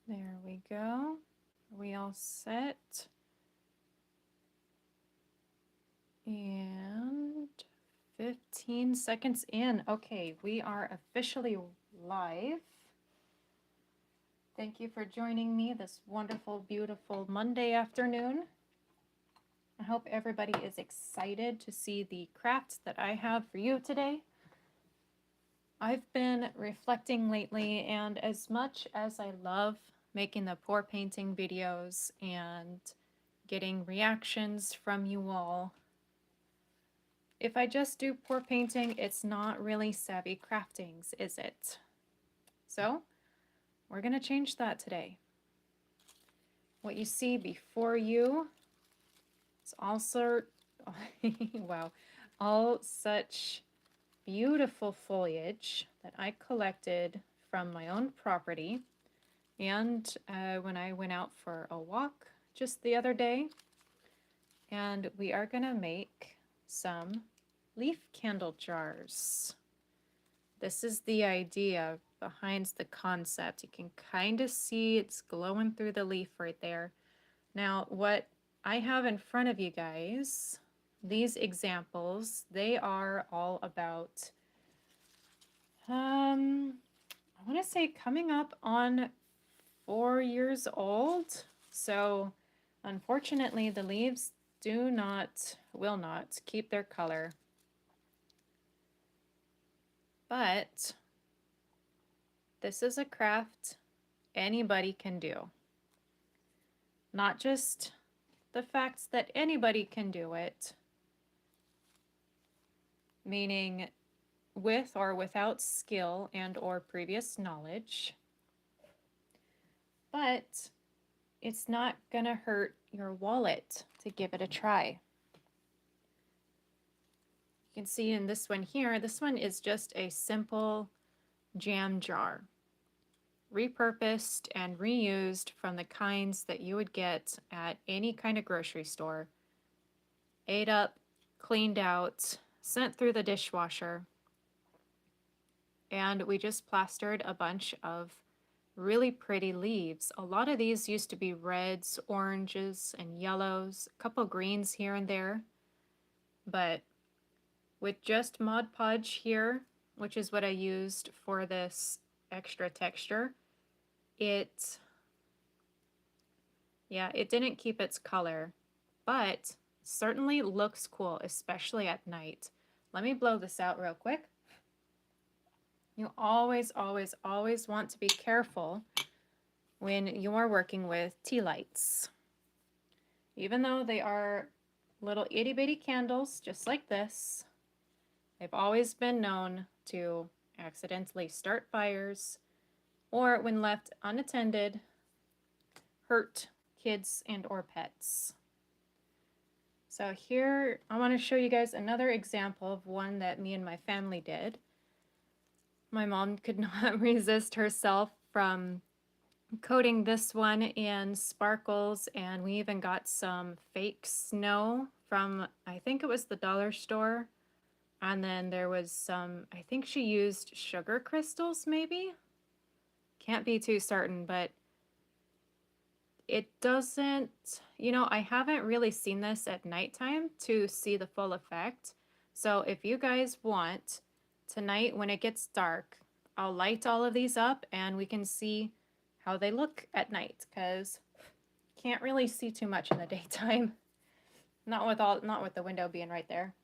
There we go. Are we all set? And 15 seconds in. Okay, we are officially live. Thank you for joining me this wonderful, beautiful Monday afternoon. I hope everybody is excited to see the crafts that I have for you today. I've been reflecting lately, and as much as I love making the pour painting videos and getting reactions from you all, if I just do pour painting, it's not really savvy craftings, is it? So we're going to change that today. What you see before you is also, wow, all such beautiful foliage that I collected from my own property. And when I went out for a walk just the other day, and we are going to make some leaf candle jars. This is the idea behind the concept. You can kind of see it's glowing through the leaf right there. Now, what I have in front of you guys, these examples, they are all about, I want to say coming up on 4 years old. So unfortunately, the leaves will not keep their color. But this is a craft anybody can do. Not just the fact that anybody can do it, meaning with or without skill and or previous knowledge, but it's not gonna hurt your wallet to give it a try. You can see in this one here, this one is just a simple jam jar, repurposed and reused from the kinds that you would get at any kind of grocery store. Ate up, cleaned out, sent through the dishwasher, and we just plastered a bunch of really pretty leaves. A lot of these used to be reds, oranges, and yellows, a couple greens here and there, but with just Mod Podge here, which is what I used for this extra texture, it didn't keep its color, but certainly looks cool, especially at night. Let me blow this out real quick. You always, always, always want to be careful when you are working with tea lights. Even though they are little itty bitty candles, just like this, they've always been known to accidentally start fires or, when left unattended, hurt kids and or pets. So here I want to show you guys another example of one that me and my family did. My mom could not resist herself from coating this one in sparkles, and we even got some fake snow from, I think it was the dollar store. And then there was some, I think she used sugar crystals maybe? Can't be too certain, but it doesn't, I haven't really seen this at nighttime to see the full effect. So if you guys want, tonight when it gets dark, I'll light all of these up and we can see how they look at night, because can't really see too much in the daytime. Not with the window being right there.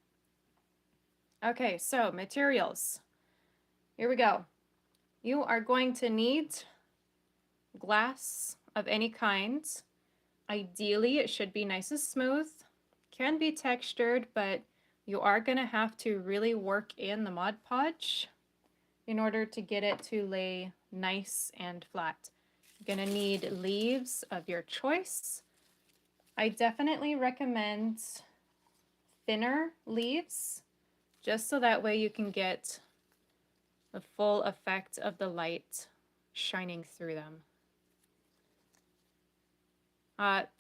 Okay, so materials. Here we go. You are going to need glass of any kind. Ideally, it should be nice and smooth. Can be textured, but you are going to have to really work in the Mod Podge in order to get it to lay nice and flat. You're going to need leaves of your choice. I definitely recommend thinner leaves, just so that way you can get the full effect of the light shining through them.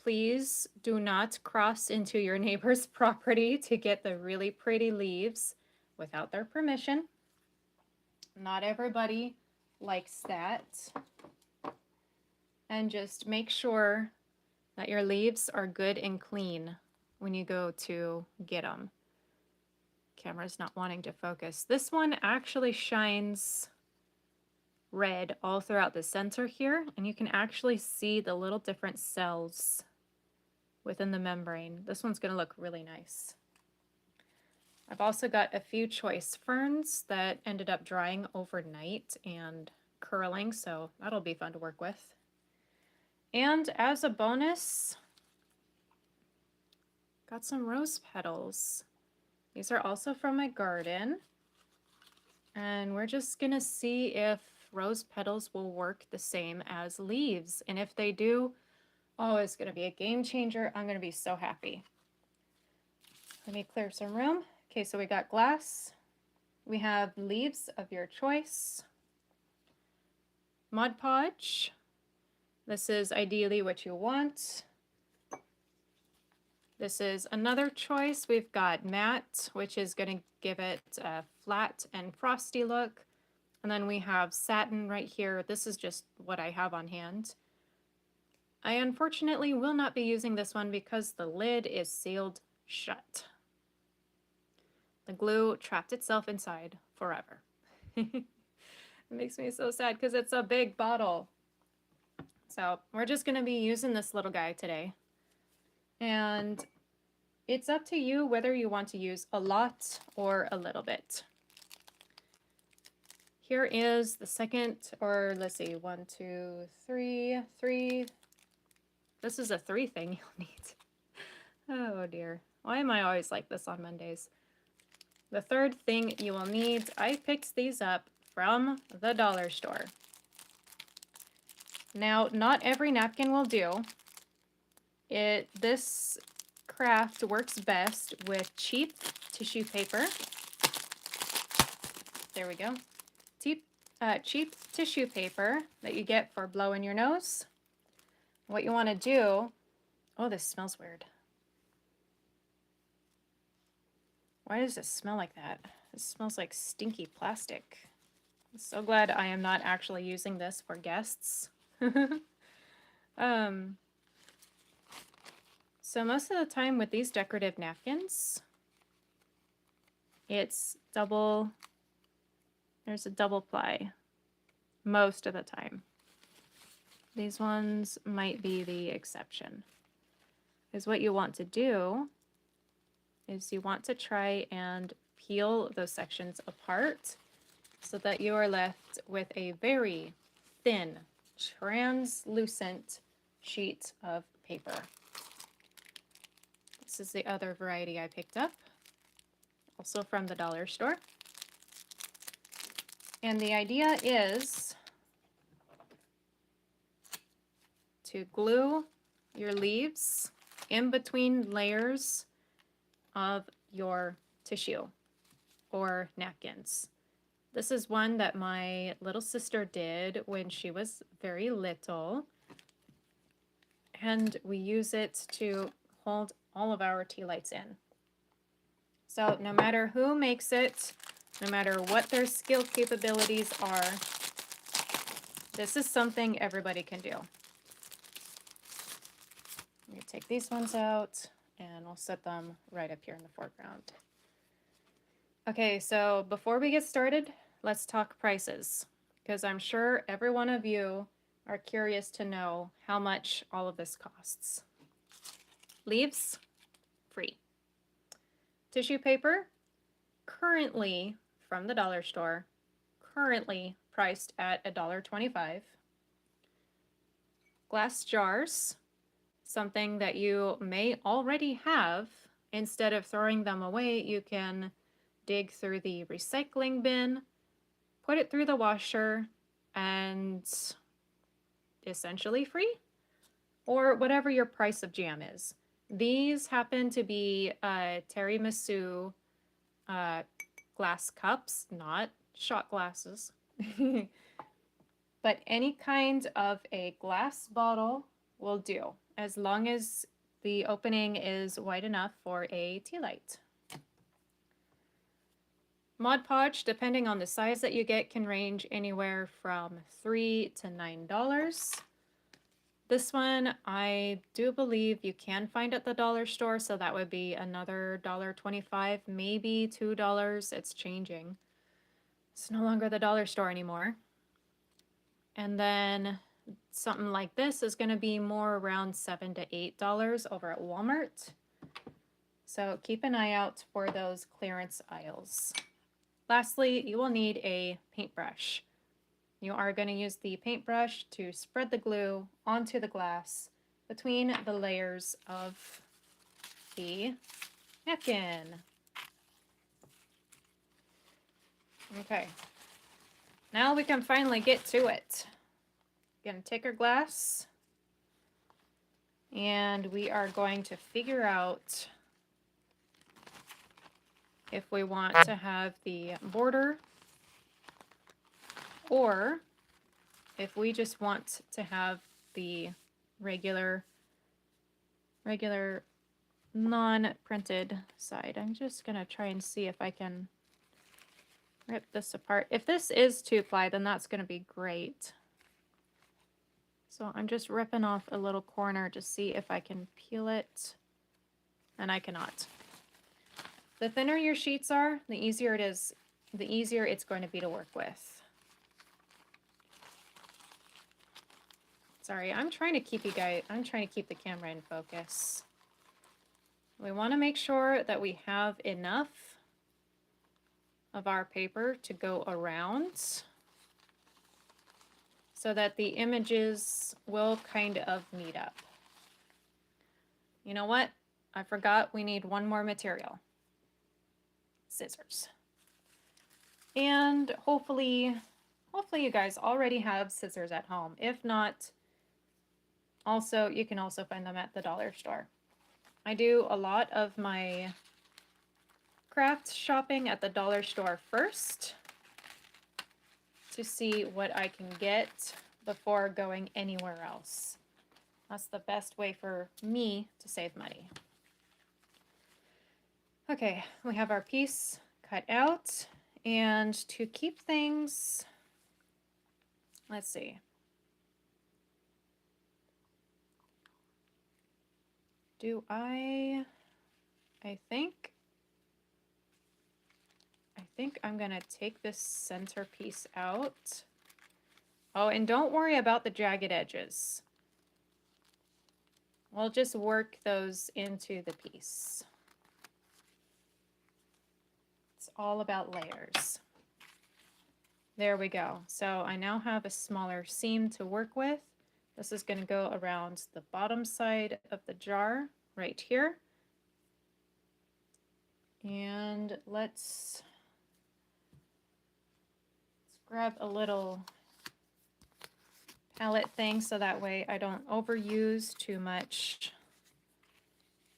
Please do not cross into your neighbor's property to get the really pretty leaves without their permission. Not everybody likes that. And just make sure that your leaves are good and clean when you go to get them. Camera's not wanting to focus. This one actually shines red all throughout the center here, and you can actually see the little different cells within the membrane. This one's going to look really nice. I've also got a few choice ferns that ended up drying overnight and curling, so that'll be fun to work with. And as a bonus, got some rose petals. These are also from my garden. And we're just gonna see if rose petals will work the same as leaves. And if they do, oh, it's gonna be a game changer. I'm gonna be so happy. Let me clear some room. Okay, so we got glass. We have leaves of your choice. Mod Podge. This is ideally what you want. This is another choice. We've got matte, which is going to give it a flat and frosty look. And then we have satin right here. This is just what I have on hand. I unfortunately will not be using this one because the lid is sealed shut. The glue trapped itself inside forever. It makes me so sad because it's a big bottle. So we're just going to be using this little guy today. And it's up to you whether you want to use a lot or a little bit. Here is the second, or let's see, 1, 2, 3, 3. This is a 3 thing you'll need. Oh dear. Why am I always like this on Mondays? The third thing you will need, I picked these up from the dollar store. Now, not every napkin will do. This craft works best with cheap tissue paper. There we go. Cheap tissue paper that you get for blowing your nose. What you want to do, oh, this smells weird. Why does it smell like that? It smells like stinky plastic. I'm so glad I am not actually using this for guests. So most of the time with these decorative napkins, it's double, there's a double ply most of the time. These ones might be the exception. Because what you want to do is you want to try and peel those sections apart so that you are left with a very thin, translucent sheet of paper. This is the other variety I picked up, also from the dollar store. And the idea is to glue your leaves in between layers of your tissue or napkins. This is one that my little sister did when she was very little, and we use it to hold all of our tea lights in. So no matter who makes it, no matter what their skill capabilities are, this is something everybody can do. I'm going to take these ones out and we'll set them right up here in the foreground. Okay, so before we get started, let's talk prices, because I'm sure every one of you are curious to know how much all of this costs. Leaves, free. Tissue paper, currently from the dollar store, currently priced at $1.25. Glass jars, something that you may already have. Instead of throwing them away, you can dig through the recycling bin, put it through the washer, and essentially free, or whatever your price of jam is. These happen to be tiramisu glass cups, not shot glasses. But any kind of a glass bottle will do, as long as the opening is wide enough for a tea light. Mod Podge, depending on the size that you get, can range anywhere from $3 to $9. This one, I do believe you can find at the dollar store, so that would be another $1.25, maybe $2. It's changing. It's no longer the dollar store anymore. And then something like this is going to be more around $7 to $8 over at Walmart. So keep an eye out for those clearance aisles. Lastly, you will need a paintbrush. You are going to use the paintbrush to spread the glue onto the glass between the layers of the napkin. Okay, now we can finally get to it. Gonna take our glass and we are going to figure out if we want to have the border or if we just want to have the regular non-printed side. I'm just gonna try and see if I can rip this apart. If this is 2-ply, then that's gonna be great. So I'm just ripping off a little corner to see if I can peel it, and I cannot. The thinner your sheets are, the easier it's going to be to work with. Sorry, I'm trying to keep the camera in focus. We want to make sure that we have enough of our paper to go around so that the images will kind of meet up. You know what? I forgot we need one more material. Scissors. And hopefully you guys already have scissors at home. If not, you can also find them at the dollar store. I do a lot of my craft shopping at the dollar store first to see what I can get before going anywhere else. That's the best way for me to save money. Okay, we have our piece cut out, and to keep things, let's see. I think I'm gonna take this center piece out. Oh, and don't worry about the jagged edges. We'll just work those into the piece. It's all about layers. There we go. So I now have a smaller seam to work with. This is going to go around the bottom side of the jar right here. And let's grab a little palette thing so that way I don't overuse too much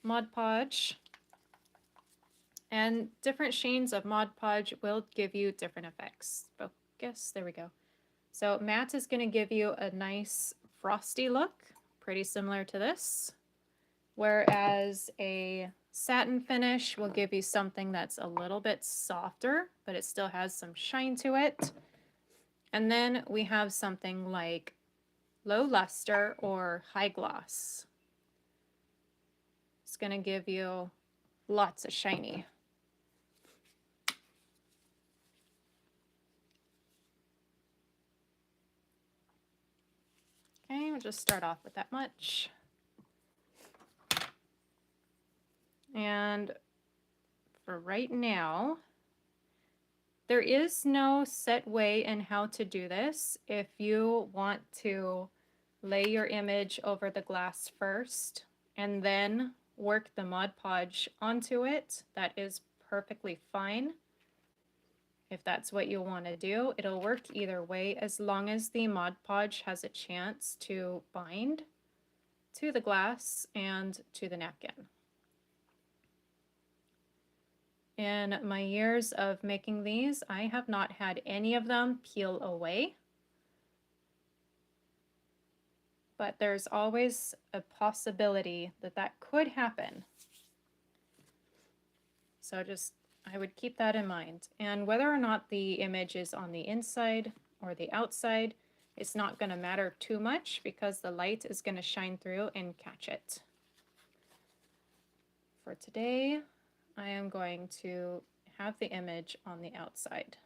Mod Podge. And different shades of Mod Podge will give you different effects. Focus, there we go. So matte is going to give you a nice frosty look, pretty similar to this. Whereas a satin finish will give you something that's a little bit softer, but it still has some shine to it. And then we have something like low luster or high gloss. It's going to give you lots of shiny. Okay, we'll just start off with that much. And for right now, there is no set way in how to do this. If you want to lay your image over the glass first and then work the Mod Podge onto it, that is perfectly fine. If that's what you want to do, it'll work either way as long as the Mod Podge has a chance to bind to the glass and to the napkin. In my years of making these, I have not had any of them peel away. But there's always a possibility that that could happen. So I would keep that in mind. And whether or not the image is on the inside or the outside, it's not going to matter too much because the light is going to shine through and catch it. For today, I am going to have the image on the outside.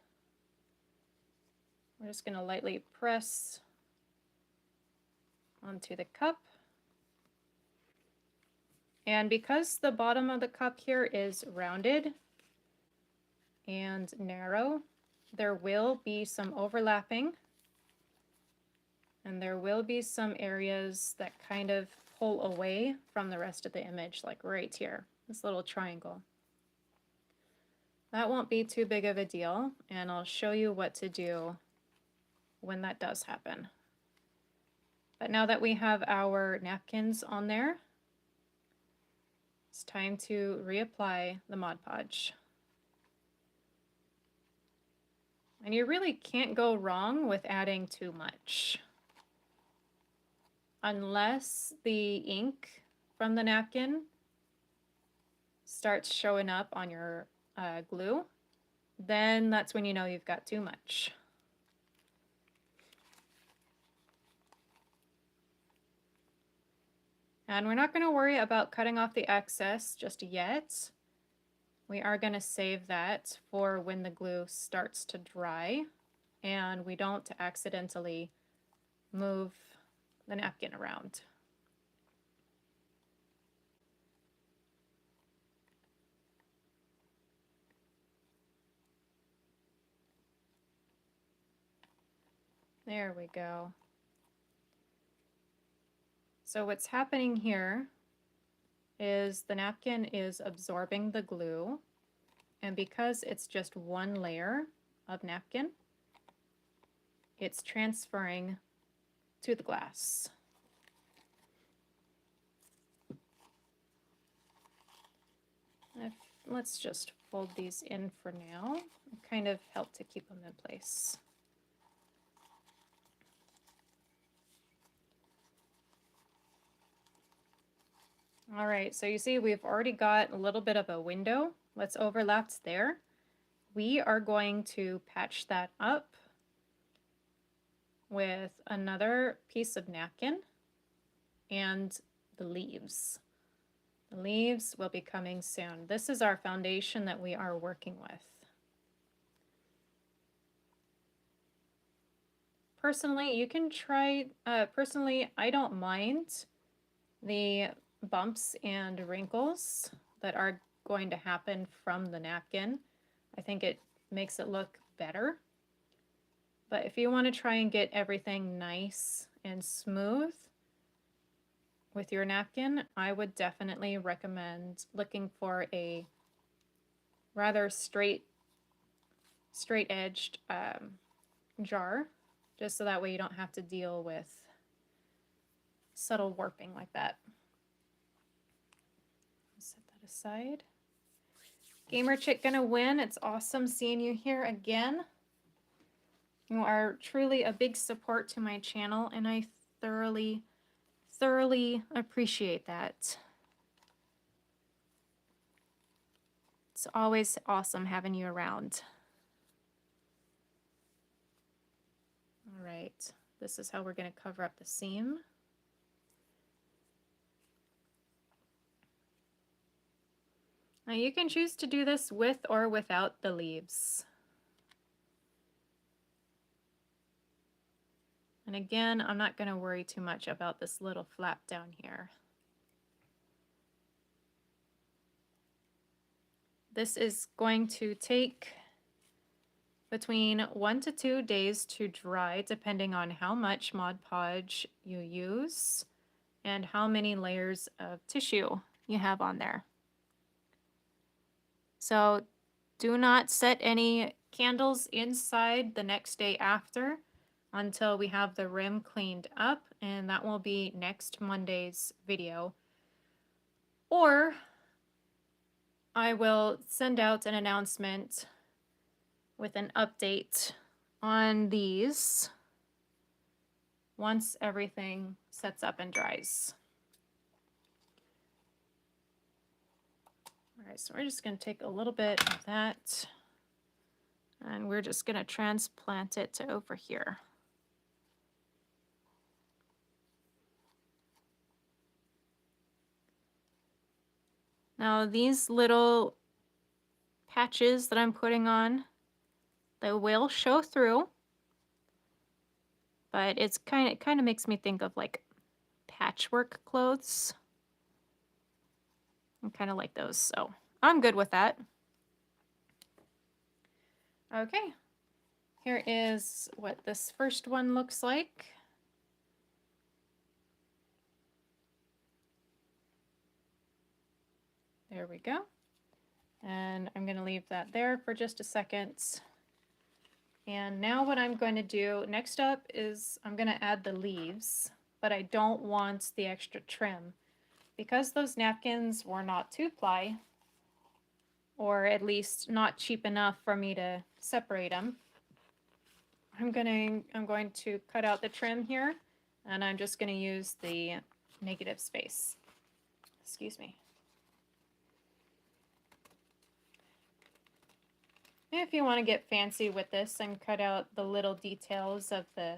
We're just going to lightly press onto the cup. And because the bottom of the cup here is rounded and narrow, there will be some overlapping, and there will be some areas that kind of pull away from the rest of the image, like right here, this little triangle. That won't be too big of a deal, and I'll show you what to do when that does happen. But now that we have our napkins on there, it's time to reapply the Mod Podge. And you really can't go wrong with adding too much. Unless the ink from the napkin starts showing up on your glue, then that's when you know you've got too much. And we're not going to worry about cutting off the excess just yet. We are going to save that for when the glue starts to dry and we don't accidentally move the napkin around. There we go. So what's happening here is the napkin is absorbing the glue, and because it's just one layer of napkin, it's transferring to the glass. Let's just fold these in for now, kind of help to keep them in place. All right, so you see we've already got a little bit of a window. Let's overlap there. We are going to patch that up with another piece of napkin and the leaves. The leaves will be coming soon. This is our foundation that we are working with. Personally, you can try, personally, I don't mind the bumps and wrinkles that are going to happen from the napkin. I think it makes it look better. But if you want to try and get everything nice and smooth with your napkin, I would definitely recommend looking for a rather straight-edged jar, just so that way you don't have to deal with subtle warping like that. Set that aside. Gamer Chick gonna win. It's awesome seeing you here again. You are truly a big support to my channel, and I thoroughly appreciate that. It's always awesome having you around. All right, this is how we're going to cover up the seam. Now you can choose to do this with or without the leaves. And again, I'm not going to worry too much about this little flap down here. This is going to take between 1 to 2 days to dry, depending on how much Mod Podge you use and how many layers of tissue you have on there. So do not set any candles inside the next day after until we have the rim cleaned up, and that will be next Monday's video. Or I will send out an announcement with an update on these once everything sets up and dries. All right, so we're just going to take a little bit of that, and we're just going to transplant it to over here. Now these little patches that I'm putting on, they will show through, but it kind of makes me think of like patchwork clothes. I kind of like those, so I'm good with that. Okay, here is what this first one looks like. There we go. And I'm going to leave that there for just a second. And now what I'm going to do next up is I'm going to add the leaves, but I don't want the extra trim. Because those napkins were not 2-ply, or at least not cheap enough for me to separate them, I'm going to cut out the trim here, and I'm just going to use the negative space. Excuse me. If you want to get fancy with this and cut out the little details of the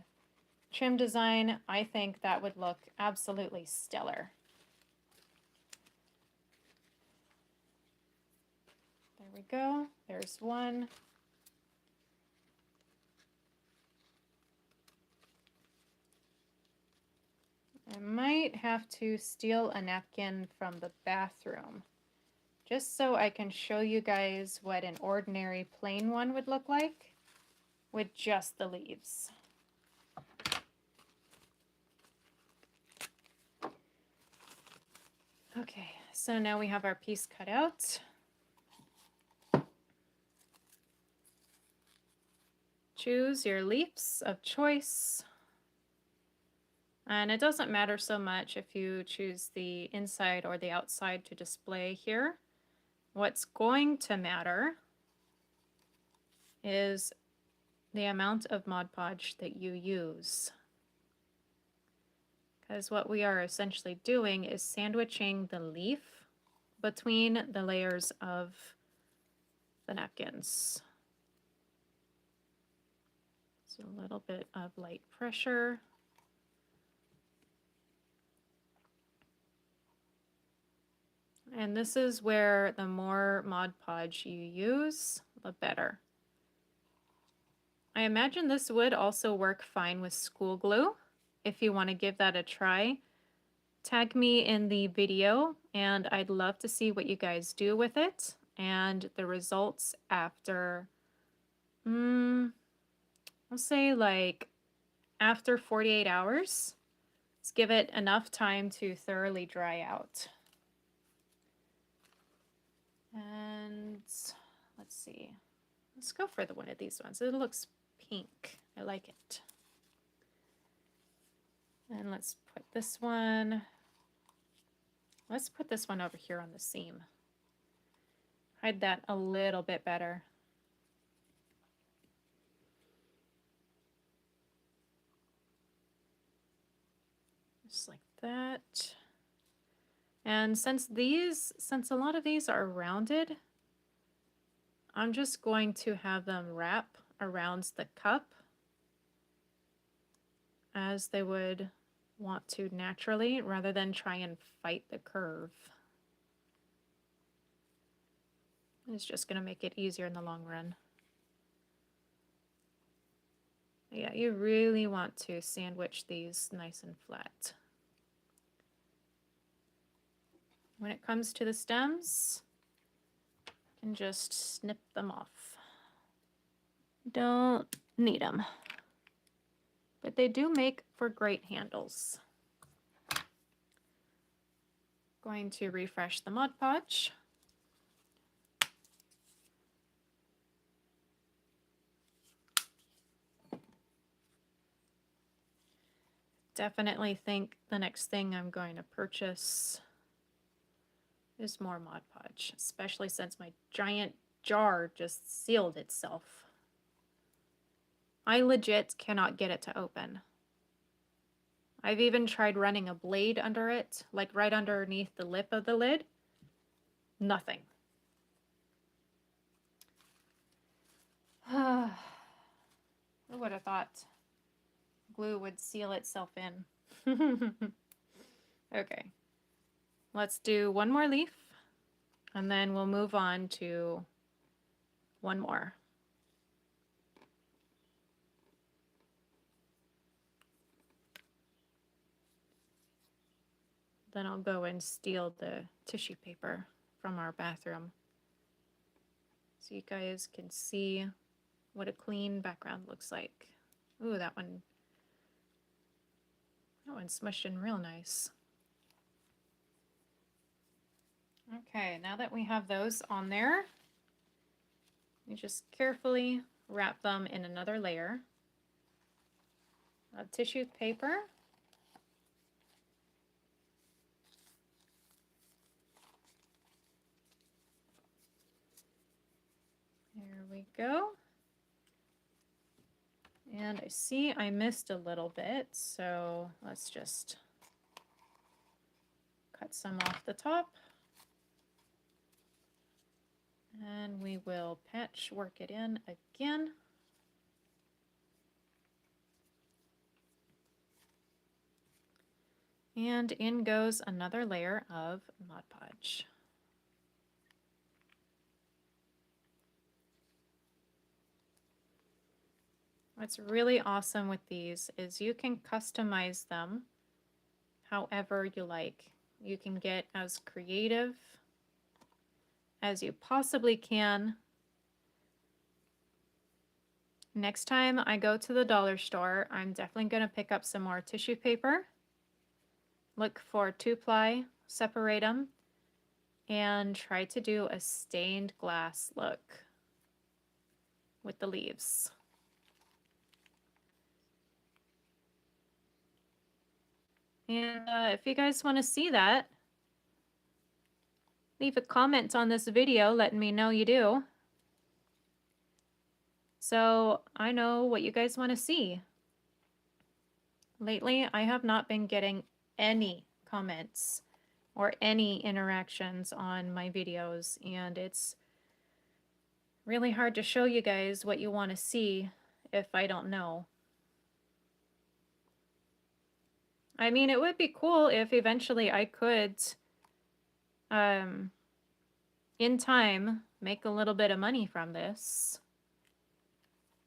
trim design, I think that would look absolutely stellar. There we go. There's one. I might have to steal a napkin from the bathroom, just so I can show you guys what an ordinary plain one would look like with just the leaves. Okay, so now we have our piece cut out. Choose your leaves of choice. And it doesn't matter so much if you choose the inside or the outside to display here. What's going to matter is the amount of Mod Podge that you use. Because what we are essentially doing is sandwiching the leaf between the layers of the napkins. So a little bit of light pressure. And this is where the more Mod Podge you use, the better. I imagine this would also work fine with school glue. If you want to give that a try, tag me in the video and I'd love to see what you guys do with it and the results after, I'll say like after 48 hours. Let's give it enough time to thoroughly dry out. And let's see. Let's go for one of these ones. It looks pink. I like it. And let's put this one. Let's put this one over here on the seam. Hide that a little bit better. Just like that. And since a lot of these are rounded, I'm just going to have them wrap around the cup as they would want to naturally, rather than try and fight the curve. It's just going to make it easier in the long run. Yeah, you really want to sandwich these nice and flat. When it comes to the stems, you can just snip them off. Don't need them. But they do make for great handles. Going to refresh the Mod Podge. Definitely think the next thing I'm going to purchase is more Mod Podge, especially since my giant jar just sealed itself. I legit cannot get it to open. I've even tried running a blade under it, like right underneath the lip of the lid. Nothing. Who would have thought glue would seal itself in? Okay. Let's do one more leaf. And then we'll move on to one more. Then I'll go and steal the tissue paper from our bathroom so you guys can see what a clean background looks like. Ooh, that one smushed in real nice. Okay, now that we have those on there, you just carefully wrap them in another layer of tissue paper. There we go. And I see I missed a little bit, so let's just cut some off the top. And we will patchwork it in again. And in goes another layer of Mod Podge. What's really awesome with these is you can customize them however you like. You can get as creative as you possibly can. Next time I go to the dollar store, I'm definitely going to pick up some more tissue paper. Look for 2-ply, separate them, and try to do a stained glass look with the leaves. And if you guys want to see that, leave a comment on this video letting me know you do, so I know what you guys want to see. Lately, I have not been getting any comments or any interactions on my videos, and it's really hard to show you guys what you want to see if I don't know. I mean, it would be cool if eventually I could, in time, make a little bit of money from this.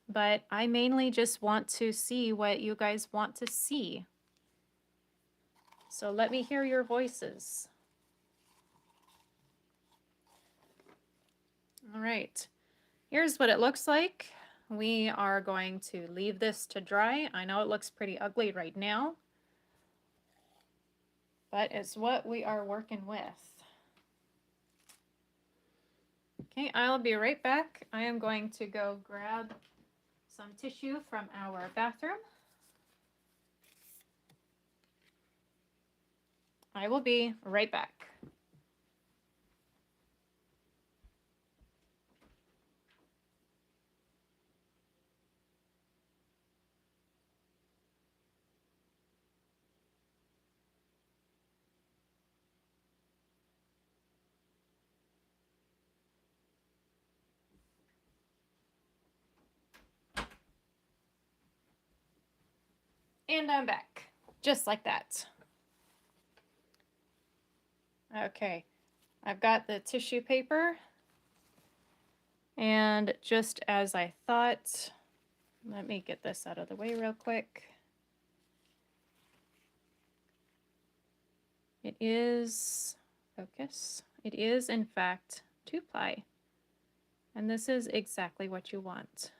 But I mainly just want to see what you guys want to see. So let me hear your voices. All right, here's what it looks like. We are going to leave this to dry. I know it looks pretty ugly right now, but it's what we are working with. Okay, I'll be right back. I am going to go grab some tissue from our bathroom. I will be right back. And I'm back, just like that. Okay, I've got the tissue paper, and just as I thought, let me get this out of the way real quick. It is, focus, it is in fact 2-ply, and this is exactly what you want.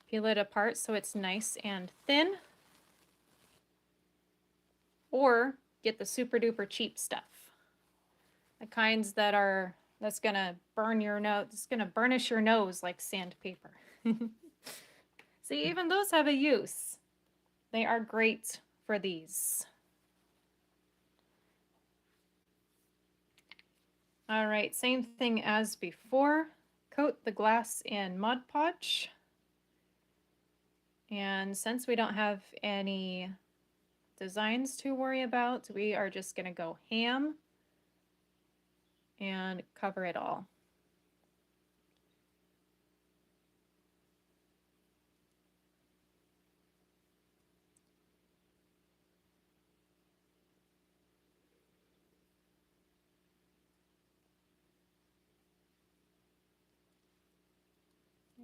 Peel it apart so it's nice and thin, or get the super duper cheap stuff. The kinds that's gonna burn your nose, it's gonna burnish your nose like sandpaper. See, even those have a use. They are great for these. All right, same thing as before. Coat the glass in Mod Podge. And since we don't have any designs to worry about, we are just gonna go ham and cover it all.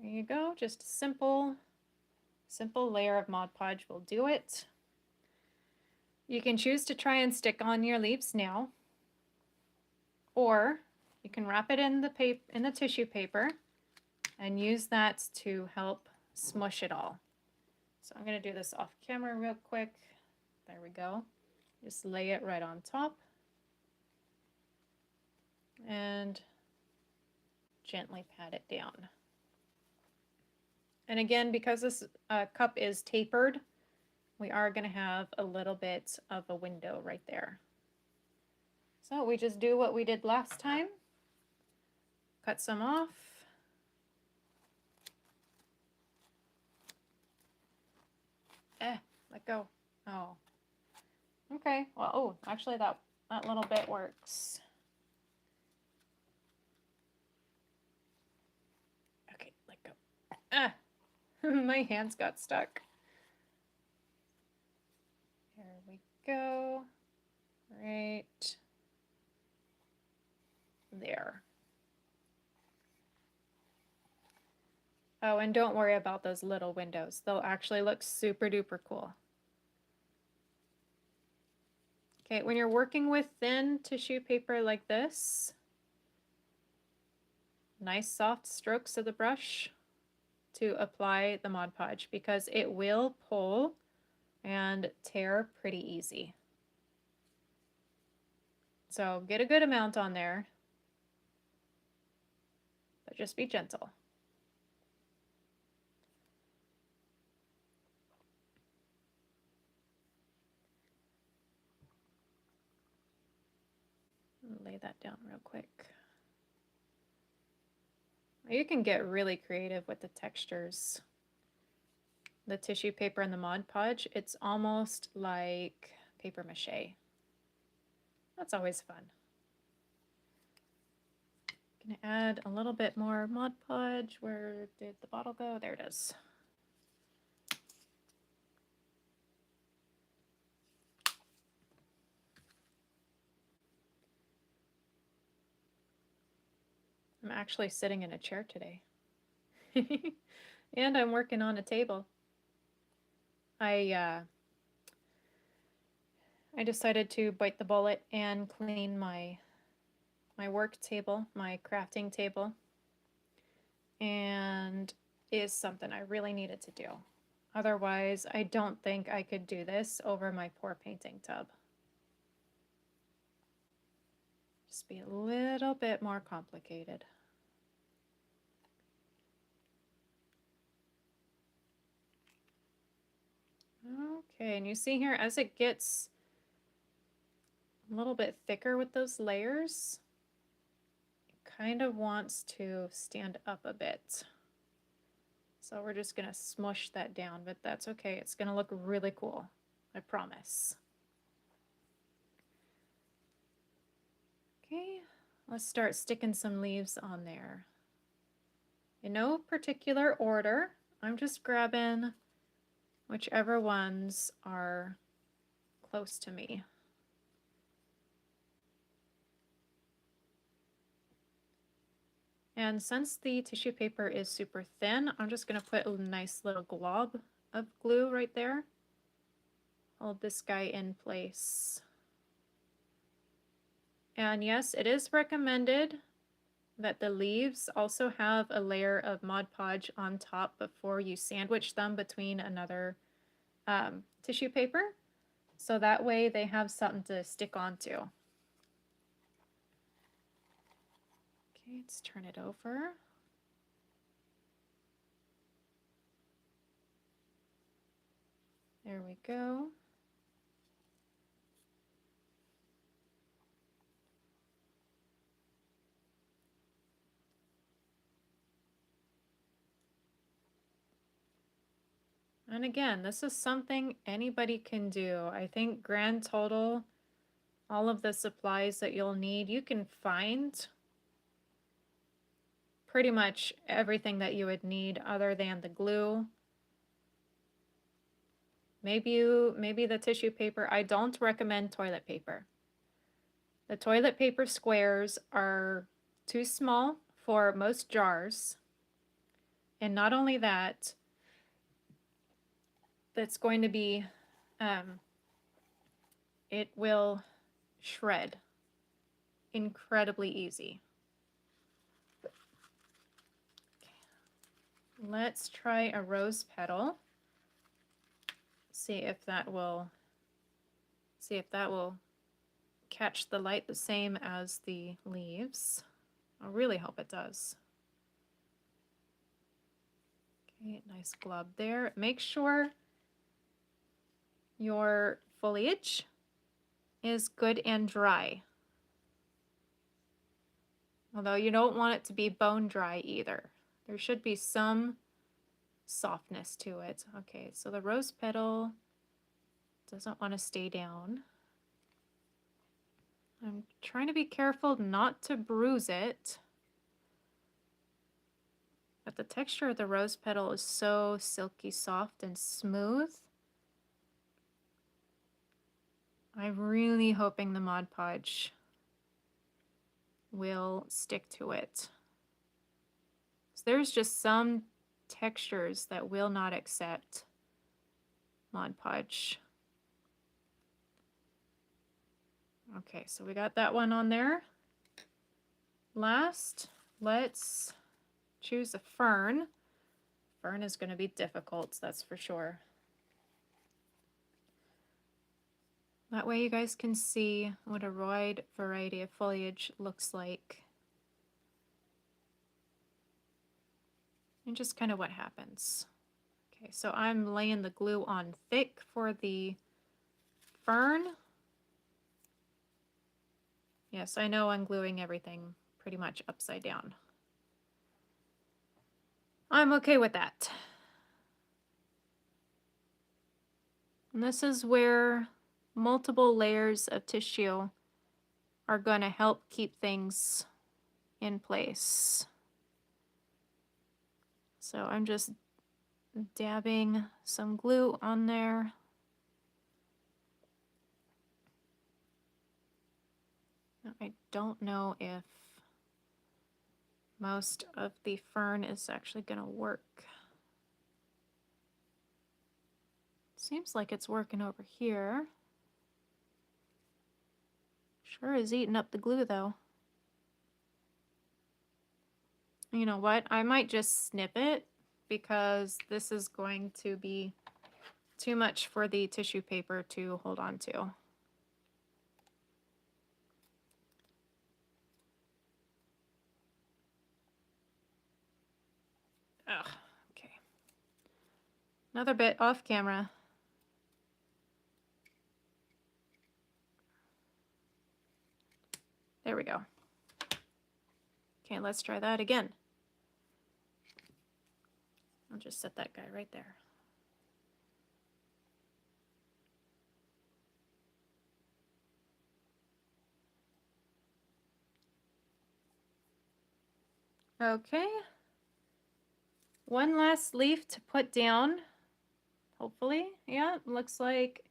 There you go. Just a simple layer of Mod Podge will do it. You can choose to try and stick on your leaves now, or you can wrap it in the tissue paper and use that to help smush it all. So I'm going to do this off camera real quick. There we go. Just lay it right on top and gently pat it down. And again, because this cup is tapered, we are going to have a little bit of a window right there. So we just do what we did last time. Cut some off. Let go. Oh. Okay, well, oh, actually that little bit works. Okay, let go. My hands got stuck. There we go. Right there. Oh, and don't worry about those little windows. They'll actually look super duper cool. Okay, when you're working with thin tissue paper like this, nice soft strokes of the brush to apply the Mod Podge, because it will pull and tear pretty easy. So get a good amount on there, but just be gentle. Lay that down real quick. You can get really creative with the textures. The tissue paper and the Mod Podge, it's almost like paper mache. That's always fun. Gonna add a little bit more Mod Podge. Where did the bottle go? There it is. I'm actually sitting in a chair today. And I'm working on a table. I decided to bite the bullet and clean my work table, my crafting table, and is something I really needed to do. Otherwise, I don't think I could do this over my pour painting tub. Just be a little bit more complicated. Okay, and you see here, as it gets a little bit thicker with those layers, it kind of wants to stand up a bit. So we're just gonna smush that down, but that's okay. It's gonna look really cool, I promise. Okay, let's start sticking some leaves on there. In no particular order, I'm just grabbing whichever ones are close to me. And since the tissue paper is super thin, I'm just going to put a nice little glob of glue right there. Hold this guy in place. And yes, it is recommended that the leaves also have a layer of Mod Podge on top before you sandwich them between another tissue paper, so that way they have something to stick onto. Okay, let's turn it over. There we go. And again, this is something anybody can do. I think grand total, all of the supplies that you'll need, you can find pretty much everything that you would need other than the glue. Maybe the tissue paper. I don't recommend toilet paper. The toilet paper squares are too small for most jars, And not only that, that's going to be, it will shred incredibly easy. Let's try a rose petal. See if that will catch the light the same as the leaves. I really hope it does. Okay, nice glob there. Make sure your foliage is good and dry. Although you don't want it to be bone dry either. There should be some softness to it. Okay, so the rose petal doesn't want to stay down. I'm trying to be careful not to bruise it. But the texture of the rose petal is so silky soft and smooth. I'm really hoping the Mod Podge will stick to it. So there's just some textures that will not accept Mod Podge. Okay, so we got that one on there. Last, let's choose a fern. Fern is going to be difficult, that's for sure. That way you guys can see what a wide variety of foliage looks like. And just kind of what happens. Okay, so I'm laying the glue on thick for the fern. Yes, I know I'm gluing everything pretty much upside down. I'm okay with that. And this is where multiple layers of tissue are going to help keep things in place. So I'm just dabbing some glue on there. I don't know if most of the fern is actually going to work. Seems like it's working over here. Sure is eating up the glue though. You know what? I might just snip it because this is going to be too much for the tissue paper to hold on to. Ugh, okay. Another bit off camera. There we go. Okay, let's try that again. I'll just set that guy right there. Okay. One last leaf to put down. Hopefully. Yeah, looks like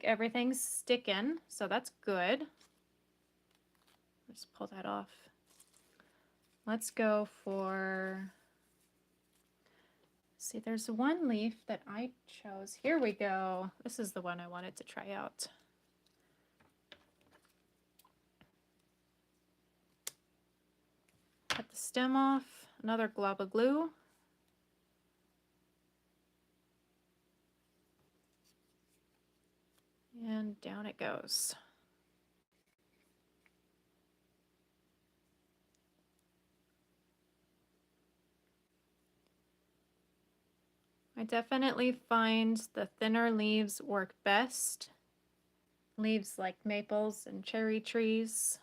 everything's sticking, so that's good. Let's pull that off. Let's go for, see, there's one leaf that I chose. Here we go. This is the one I wanted to try out. Cut the stem off, another glob of glue. And down it goes. I definitely find the thinner leaves work best. Leaves like maples and cherry trees.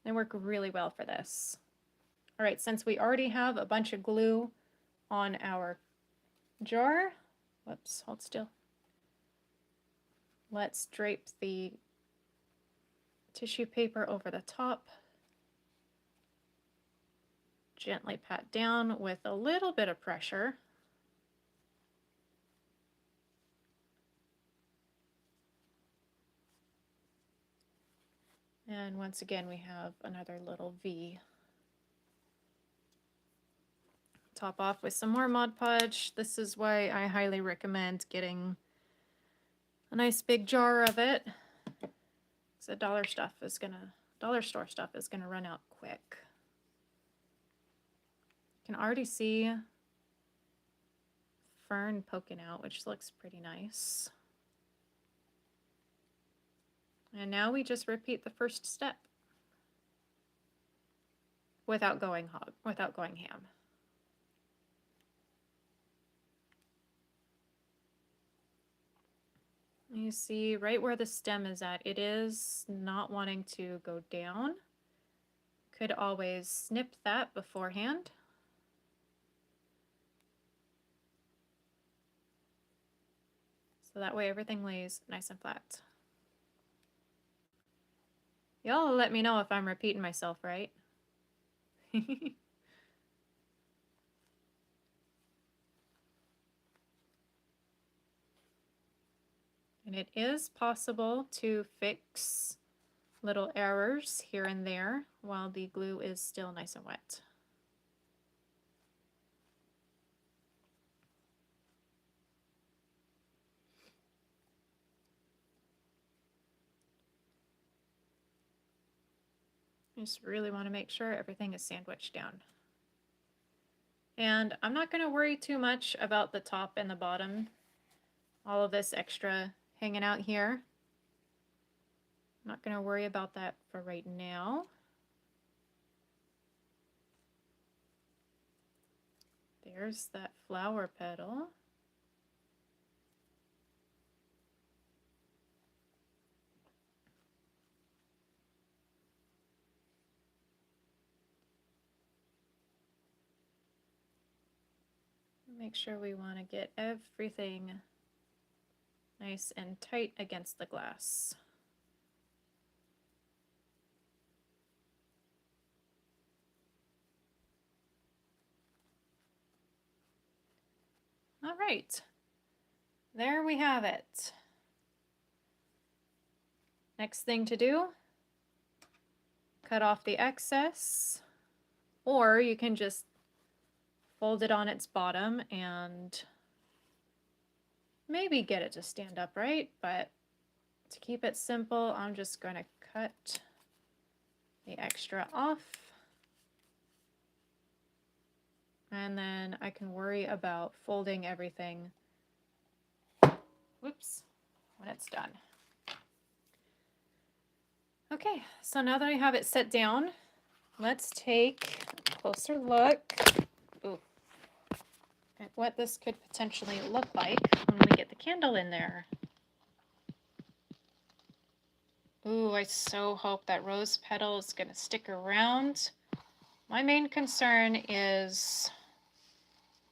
They work really well for this. All right, since we already have a bunch of glue on our jar, whoops, hold still. Let's drape the tissue paper over the top. Gently pat down with a little bit of pressure. And once again, we have another little V. top off with some more Mod Podge. This is why I highly recommend getting a nice big jar of it. The dollar store stuff is gonna run out quick. You can already see fern poking out, which looks pretty nice. And now we just repeat the first step without going ham. You see right where the stem is at, it is not wanting to go down. Could always snip that beforehand. So that way everything lays nice and flat. Y'all let me know if I'm repeating myself, right? And it is possible to fix little errors here and there while the glue is still nice and wet. I just really want to make sure everything is sandwiched down. And I'm not going to worry too much about the top and the bottom, all of this extra hanging out here. I'm not going to worry about that for right now. There's that flower petal. Make sure we want to get everything nice and tight against the glass. All right, there we have it. Next thing to do, cut off the excess, or you can just fold it on its bottom and maybe get it to stand upright, but to keep it simple, I'm just going to cut the extra off. And then I can worry about folding everything, whoops, when it's done. Okay, so now that I have it set down, let's take a closer look at what this could potentially look like when we get the candle in there. Ooh, I so hope that rose petal is going to stick around. My main concern is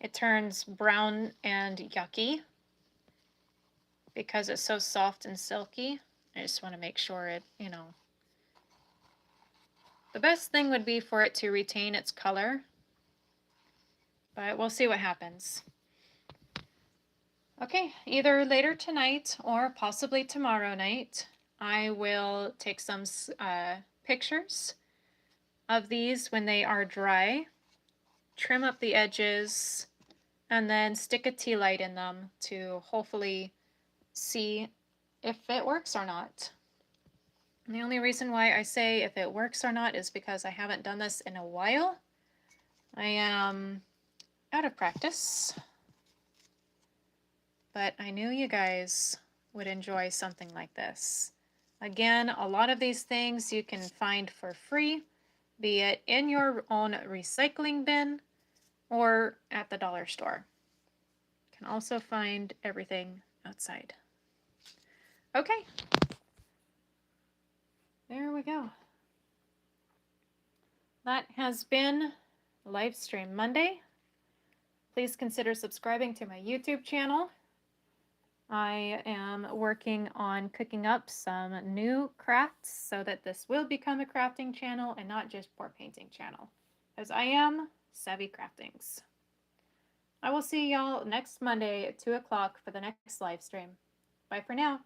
it turns brown and yucky because it's so soft and silky. I just want to make sure it, the best thing would be for it to retain its color, but we'll see what happens. Okay, either later tonight or possibly tomorrow night, I will take some pictures of these when they are dry, trim up the edges, and then stick a tea light in them to hopefully see if it works or not. And the only reason why I say if it works or not is because I haven't done this in a while. I am out of practice, but I knew you guys would enjoy something like this. Again, a lot of these things you can find for free, be it in your own recycling bin or at the dollar store. You can also find everything outside. Okay. There we go. That has been Livestream Monday. Please consider subscribing to my YouTube channel. I am working on cooking up some new crafts so that this will become a crafting channel and not just pour painting channel, as I am Savvy Craftings. I will see y'all next Monday at 2 o'clock for the next live stream. Bye for now.